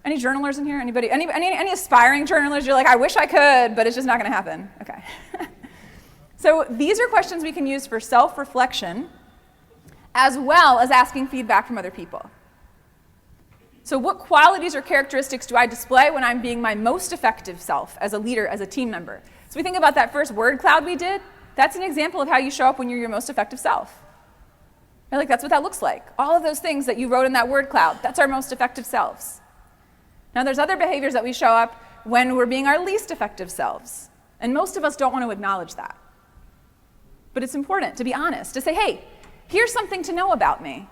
Any journalers in here? Anybody? Any aspiring journalers? You're like, I wish I could, but it's just not going to happen. Okay. So these are questions we can use for self-reflection as well as asking feedback from other people. So what qualities or characteristics do I display when I'm being my most effective self as a leader, as a team member? So we think about that first word cloud we did. That's an example of how you show up when you're your most effective self. Right? Like that's what that looks like. All of those things that you wrote in that word cloud, that's our most effective selves. Now there's other behaviors that we show up when we're being our least effective selves. And most of us don't want to acknowledge that. But it's important to be honest, to say, hey, here's something to know about me.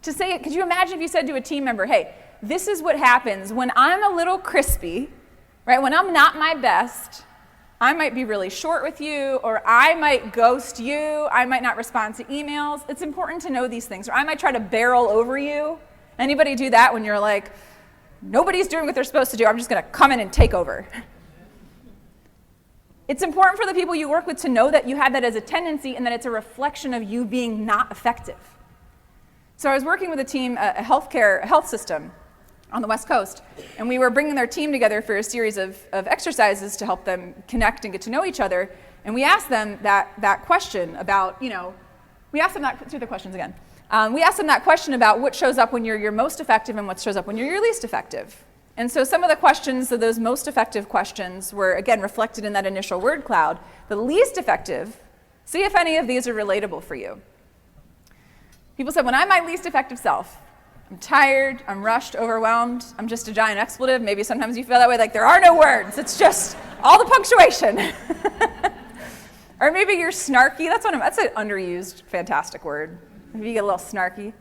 To say it, could you imagine if you said to a team member, hey, this is what happens when I'm a little crispy, right? When I'm not my best, I might be really short with you, or I might ghost you, I might not respond to emails. It's important to know these things. Or I might try to barrel over you. Anybody do that when you're like, nobody's doing what they're supposed to do, I'm just going to come in and take over? It's important for the people you work with to know that you have that as a tendency and that it's a reflection of you being not effective. So I was working with a team, a health system on the West Coast, and we were bringing their team together for a series of exercises to help them connect and get to know each other. And we asked them that question about, we asked them that, let's do the questions again. We asked them that question about what shows up when you're your most effective and what shows up when you're your least effective. And so some of the questions, of those most effective questions, were, again, reflected in that initial word cloud. The least effective, see if any of these are relatable for you. People said, when I'm my least effective self, I'm tired, I'm rushed, overwhelmed, I'm just a giant expletive. Maybe sometimes you feel that way, like there are no words, it's just all the punctuation. Or maybe you're snarky, that's an underused, fantastic word. Maybe you get a little snarky.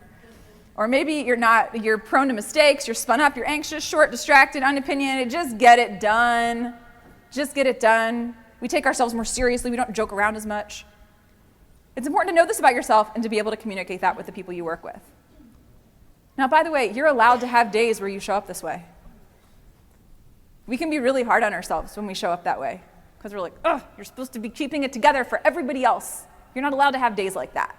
Or maybe you're prone to mistakes, you're spun up, you're anxious, short, distracted, unopinionated, just get it done. Just get it done. We take ourselves more seriously, we don't joke around as much. It's important to know this about yourself and to be able to communicate that with the people you work with. Now, by the way, you're allowed to have days where you show up this way. We can be really hard on ourselves when we show up that way, because we're like, oh, you're supposed to be keeping it together for everybody else. You're not allowed to have days like that.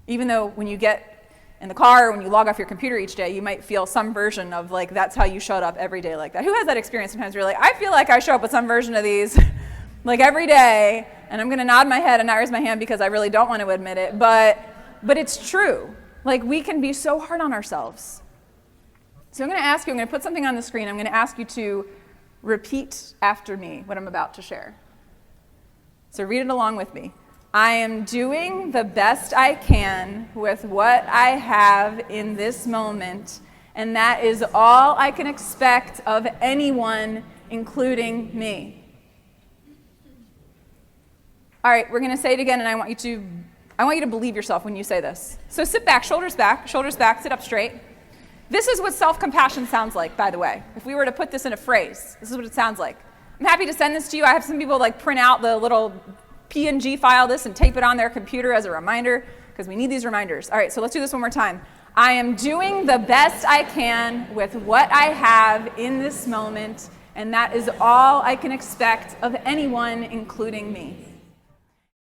Even though when you get in the car or when you log off your computer each day, you might feel some version of like, that's how you showed up every day like that. Who has that experience sometimes where you're like, I feel like I show up with some version of these like every day, and I'm going to nod my head and not raise my hand because I really don't want to admit it, but it's true. Like, we can be so hard on ourselves. So I'm going to put something on the screen. I'm going to ask you to repeat after me what I'm about to share. So read it along with me. I am doing the best I can with what I have in this moment, and that is all I can expect of anyone, including me. All right, we're going to say it again, and I want you to believe yourself when you say this. So sit back, shoulders back, sit up straight. This is what self-compassion sounds like, by the way. If we were to put this in a phrase, this is what it sounds like. I'm happy to send this to you. I have some people like print out the little PNG file this and tape it on their computer as a reminder, because we need these reminders. All right, so let's do this one more time. I am doing the best I can with what I have in this moment, and that is all I can expect of anyone, including me.